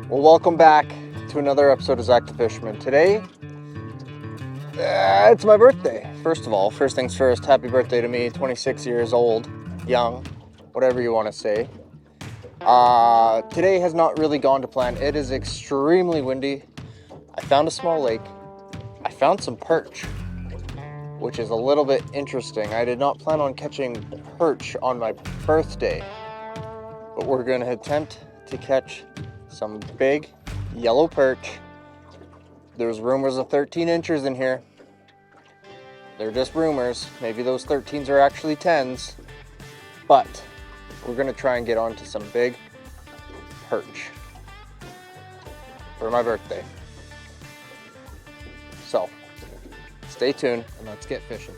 Well, welcome back to another episode of Zachthefisherman. Today, it's my birthday. First of all, first things first, happy birthday to me, 26 years old, young, whatever you want to say. Today has not really gone to plan. It is extremely windy. I found a small lake. I found some perch, which is a little bit interesting. I did not plan on catching perch on my birthday, but we're going to attempt to catch some big yellow perch. There's rumors of 13 inches in here. They're just rumors. Maybe those 13s are actually 10s, but we're going to try and get onto some big perch for my birthday. So stay tuned and let's get fishing.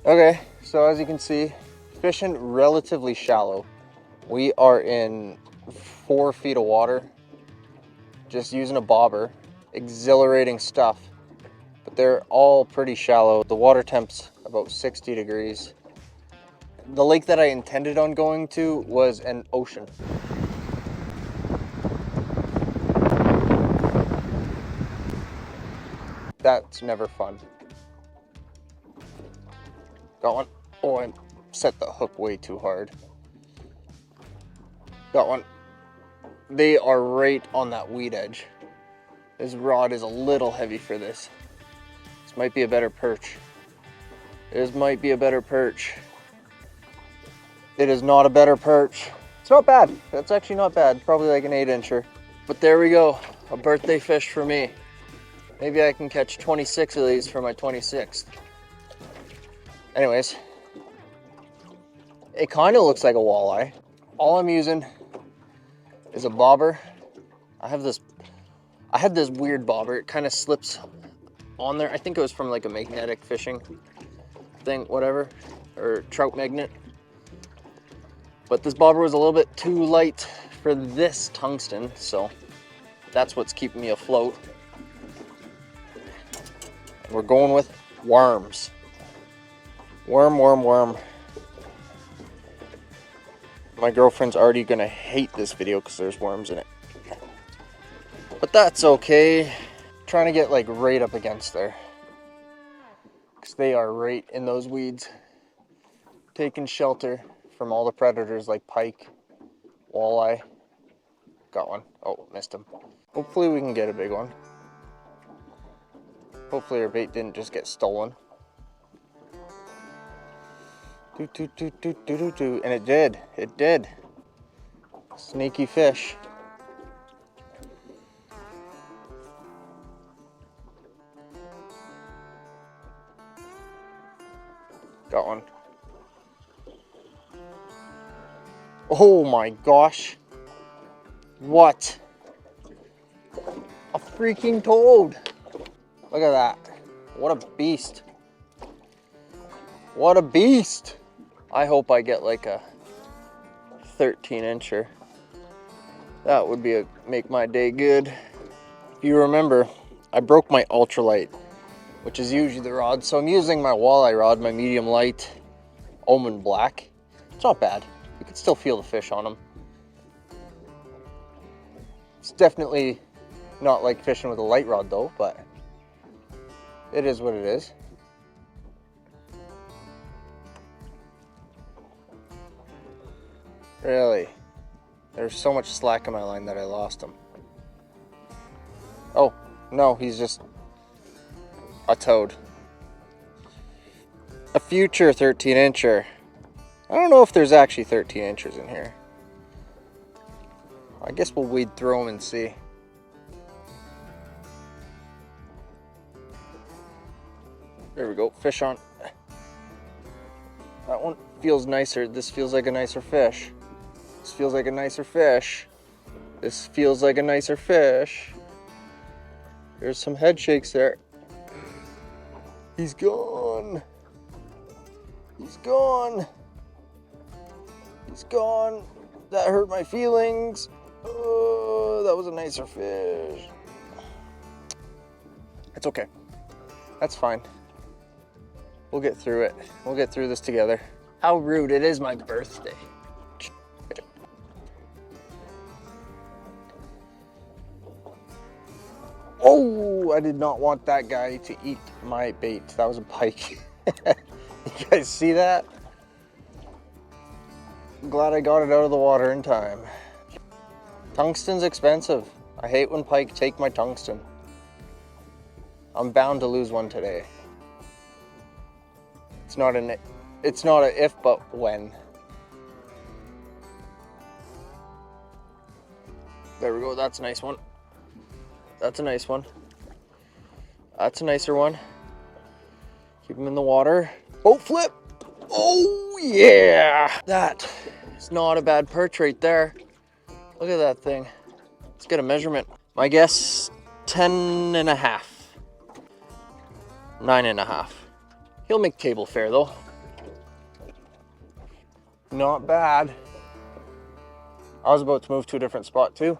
Okay, so as you can see, fishing relatively shallow. We are in 4 feet of water, just using a bobber, exhilarating stuff, but they're all pretty shallow. The water temp's about 60 degrees. The lake that I intended on going to was an ocean. That's never fun. Got one. Oh, I set the hook way too hard. Got one. They are right on that weed edge. This rod is a little heavy for this. This might be a better perch. This might be a better perch. It is not a better perch. It's not bad. That's actually not bad. Probably like an 8-incher. But there we go. A birthday fish for me. Maybe I can catch 26 of these for my 26th. Anyways, it kind of looks like a walleye. All I'm using is a bobber. I had this weird bobber. It kind of slips on there. I think it was from like a magnetic fishing thing, whatever, or trout magnet. But this bobber was a little bit too light for this tungsten, so that's what's keeping me afloat. And we're going with worms. Worm. My girlfriend's already gonna hate this video because there's worms in it. But that's okay. I'm trying to get like right up against there, because they are right in those weeds, taking shelter from all the predators like pike, walleye. Got one. Oh, missed him. Hopefully we can get a big one. Hopefully our bait didn't just get stolen. And it did. It did. Sneaky fish. Got one. Oh my gosh. What? A freaking toad. Look at that. What a beast. What a beast. I hope I get like a 13-incher. That would be make my day good. If you remember, I broke my ultralight, which is usually the rod. So I'm using my walleye rod, my medium light almond black. It's not bad. You can still feel the fish on them. It's definitely not like fishing with a light rod though, but it is what it is. Really? There's so much slack in my line that I lost him. Oh, no, he's just a toad. A future 13-incher. I don't know if there's actually 13 inches in here. I guess we'll weed through them and see. There we go, fish on. That one feels nicer. This feels like a nicer fish. This feels like a nicer fish. This feels like a nicer fish. There's some head shakes there. He's gone. He's gone. He's gone. That hurt my feelings. Oh, that was a nicer fish. It's okay. That's fine. We'll get through it. We'll get through this together. How rude. It is my birthday. I did not want that guy to eat my bait. That was a pike. You guys see that? I'm glad I got it out of the water in time. Tungsten's expensive. I hate when pike take my tungsten. I'm bound to lose one today. It's not a if, but when. There we go, that's a nice one. That's a nice one. That's a nicer one. Keep him in the water. Boat flip. Oh yeah! That is not a bad perch right there. Look at that thing. Let's get a measurement. My guess, 10 and a half. 9 and a half. He'll make table fare though. Not bad. I was about to move to a different spot too.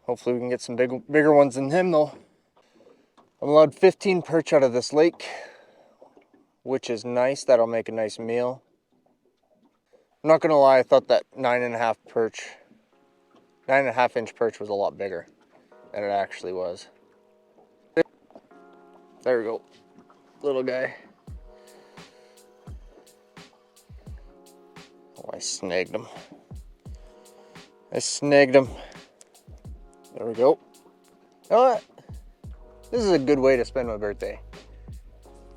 Hopefully we can get some bigger ones than him though. I'm allowed 15 perch out of this lake, which is nice. That'll make a nice meal. I'm not gonna lie, I thought that 9.5 inch perch was a lot bigger than it actually was. There we go, little guy. Oh, I snagged him. There we go. You know what? This is a good way to spend my birthday.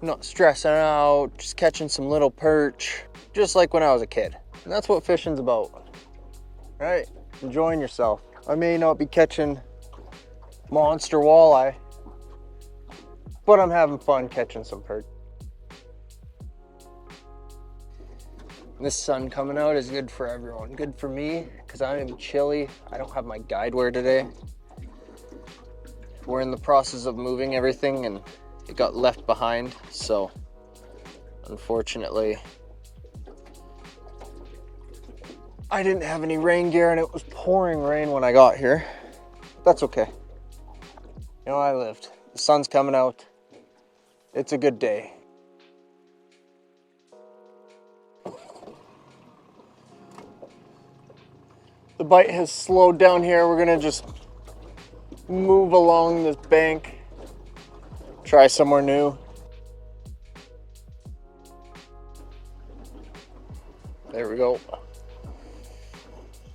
Not stressing out, just catching some little perch, just like when I was a kid. And that's what fishing's about, right? Enjoying yourself. I may not be catching monster walleye, but I'm having fun catching some perch. This sun coming out is good for everyone. Good for me, because I am chilly. I don't have my guide wear today. We're in the process of moving everything and it got left behind, so unfortunately I didn't have any rain gear and it was pouring rain when I got here. That's okay. You know, I lived. The sun's coming out. It's a good day. The bite has slowed down here. We're gonna just move along this bank, try somewhere new. There we go.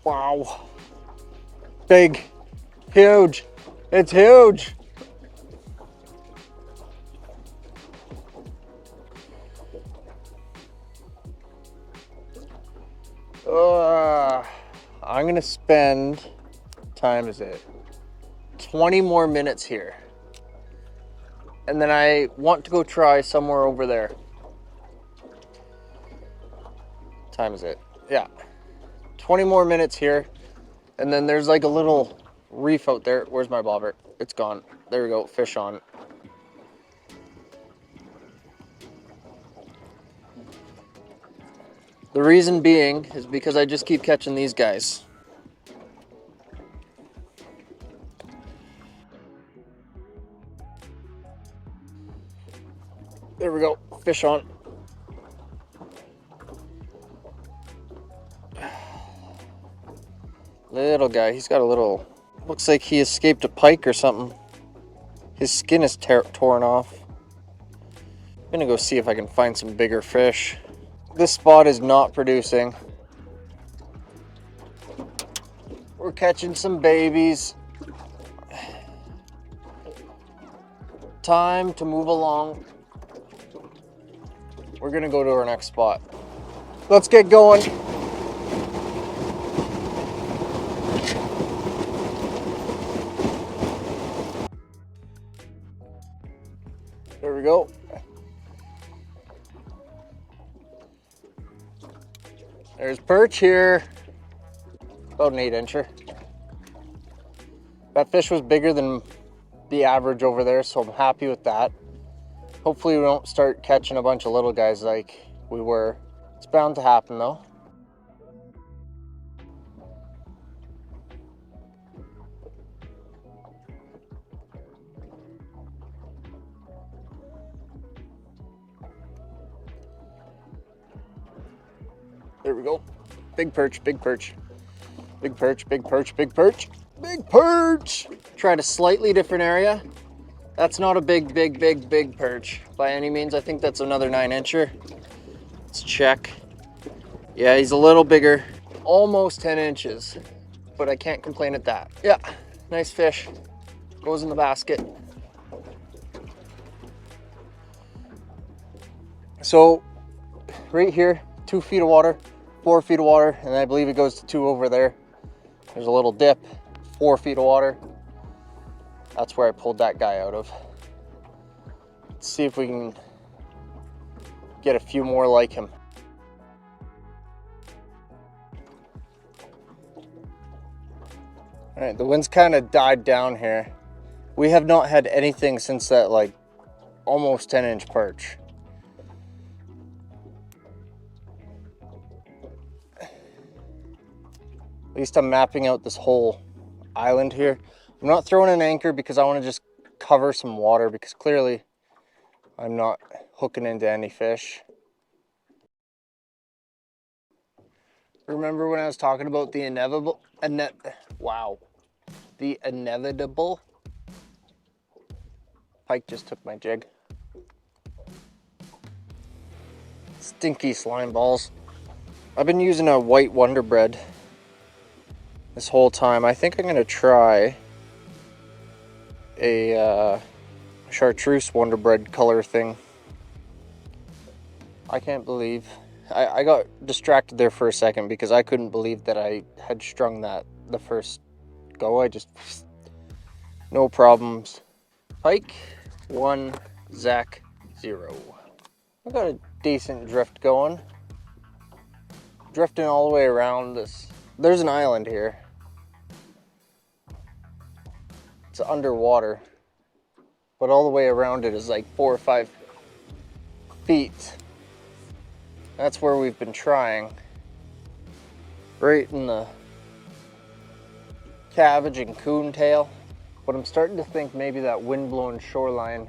Wow. Big, huge. It's huge. I'm gonna spend, what time is it? 20 more minutes here. And then I want to go try somewhere over there. What time is it? Yeah. 20 more minutes here. And then there's like a little reef out there. Where's my bobber? It's gone. There we go, fish on. The reason being is because I just keep catching these guys. There we go, fish on. Little guy, he's got a little, looks like he escaped a pike or something. His skin is torn off. I'm gonna go see if I can find some bigger fish. This spot is not producing. We're catching some babies. Time to move along. We're gonna go to our next spot. Let's get going. There we go. There's perch here. About an 8-incher. That fish was bigger than the average over there, so I'm happy with that. Hopefully we don't start catching a bunch of little guys like we were. It's bound to happen though. There we go. Big perch, big perch. Big perch, big perch, big perch. Big perch! Tried a slightly different area. That's not a big perch by any means. I think that's another 9-incher. Let's check. Yeah, he's a little bigger. Almost 10 inches, but I can't complain at that. Yeah, nice fish. Goes in the basket. So right here, 2 feet of water, 4 feet of water, and I believe it goes to 2 over there. There's a little dip, 4 feet of water. That's where I pulled that guy out of. Let's see if we can get a few more like him. All right, the wind's kind of died down here. We have not had anything since that like almost 10-inch perch. At least I'm mapping out this whole island here. I'm not throwing an anchor because I want to just cover some water, because clearly I'm not hooking into any fish. Remember when I was talking about the inevitable? The inevitable? Pike just took my jig. Stinky slime balls. I've been using a white Wonder Bread this whole time. I think I'm gonna try a chartreuse Wonder Bread color thing. I can't believe I got distracted there for a second because I couldn't believe that I had strung that the first go. I just no problems. Pike 1, Zach 0. I got a decent drift going. Drifting all the way around this. There's an island here. It's underwater, but all the way around it is like 4 or 5 feet. That's where we've been trying. Right in the cabbage and coontail. But I'm starting to think maybe that wind-blown shoreline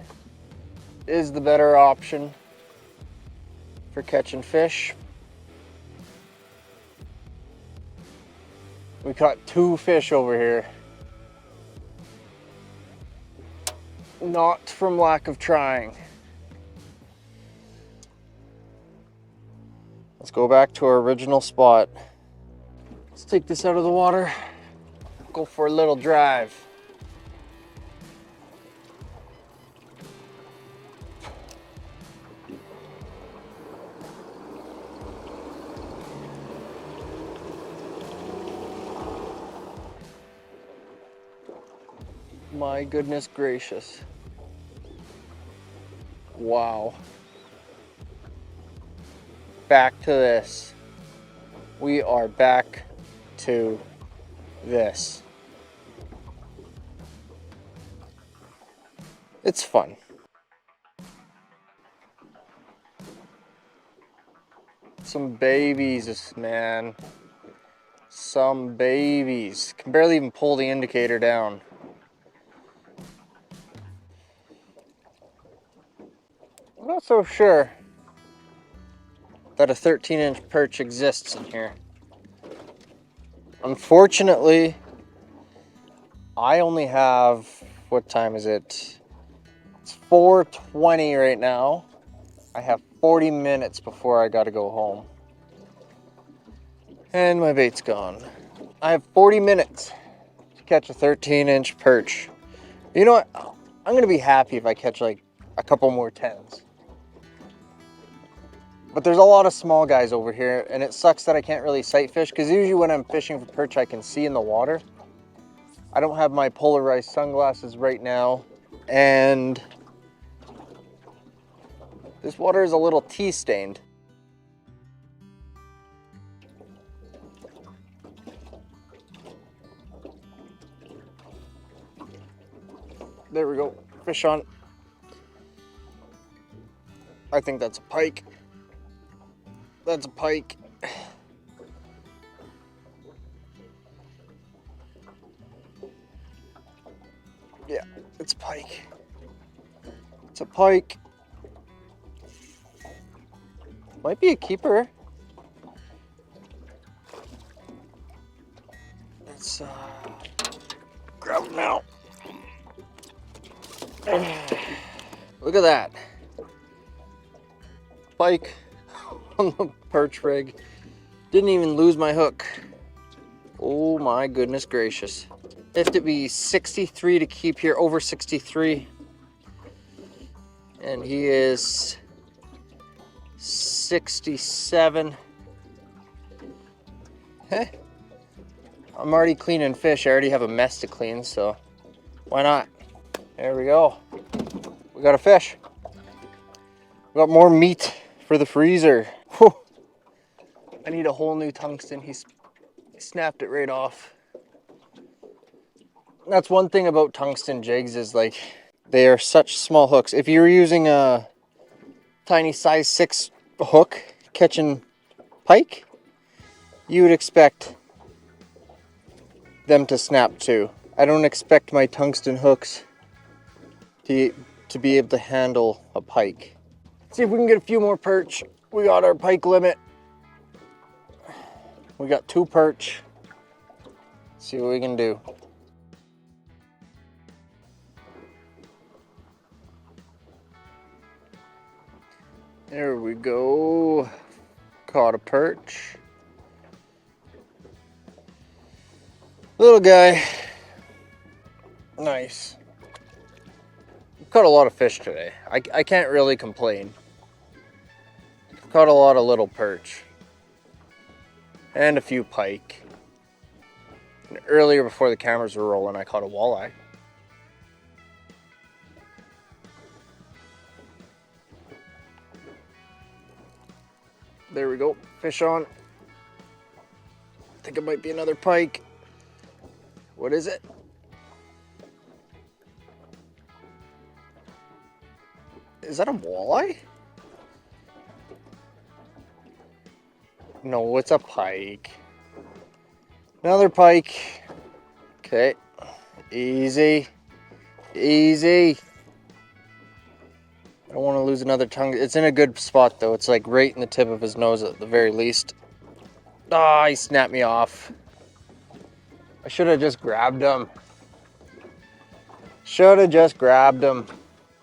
is the better option for catching fish. We caught 2 fish over here. Not from lack of trying. Let's go back to our original spot. Let's take this out of the water. Go for a little drive. My goodness gracious. Wow. Back to this. We are back to this. It's fun. Some babies, man. Some babies. Can barely even pull the indicator down. I'm not so sure that a 13-inch perch exists in here. Unfortunately, I only have, what time is it? It's 4:20 right now. I have 40 minutes before I gotta go home. And my bait's gone. I have 40 minutes to catch a 13-inch perch. You know what? I'm gonna be happy if I catch like a couple more 10s. But there's a lot of small guys over here, and it sucks that I can't really sight fish, because usually when I'm fishing for perch, I can see in the water. I don't have my polarized sunglasses right now, and this water is a little tea stained. There we go, fish on. I think that's a pike. That's a pike. Yeah, it's a pike. It's a pike. Might be a keeper. It's grab them now. Look at that. Pike on the perch rig. Didn't even lose my hook. Oh my goodness gracious. Have to be 63 to keep here, over 63. And he is 67. Hey, I'm already cleaning fish. I already have a mess to clean, so why not? There we go. We got a fish. We got more meat for the freezer. Whew. I need a whole new tungsten. He snapped it right off. That's one thing about tungsten jigs is like they are such small hooks. If you're using a tiny size 6 hook catching pike, you would expect them to snap too. I don't expect my tungsten hooks to be able to handle a pike. Let's see if we can get a few more perch. We got our pike limit. We got 2 perch. Let's see what we can do. There we go. Caught a perch. Little guy. Nice. Caught a lot of fish today. I can't really complain. Caught a lot of little perch. And a few pike. And earlier, before the cameras were rolling, I caught a walleye. There we go, fish on. I think it might be another pike. What is it? Is that a walleye? No, it's a pike. Another pike. Okay, easy, easy. I don't want to lose another tongue. It's in a good spot though. It's like right in the tip of his nose at the very least. Ah, he snapped me off. I should have just grabbed him. Should have just grabbed him.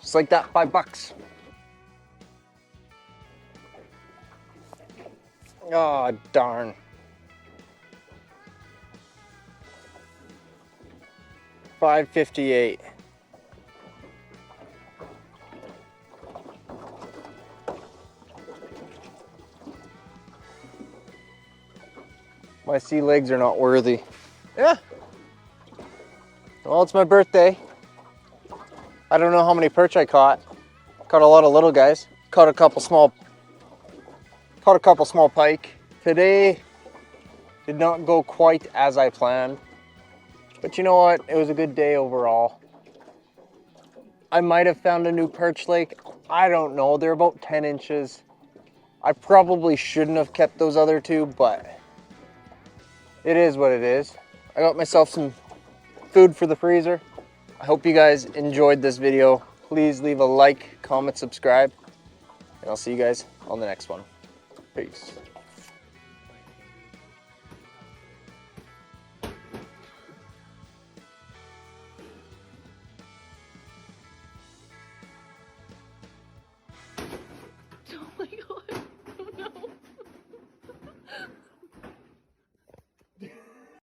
Just like that, $5. Oh, darn. $5.58. My sea legs are not worthy. Yeah. Well, it's my birthday. I don't know how many perch I caught. Caught a lot of little guys. Caught a couple small pike. Today did not go quite as I planned. But you know what? It was a good day overall. I might have found a new perch lake. I don't know. They're about 10 inches. I probably shouldn't have kept those other 2, but it is what it is. I got myself some food for the freezer. I hope you guys enjoyed this video. Please leave a like, comment, subscribe, and I'll see you guys on the next one. Peace.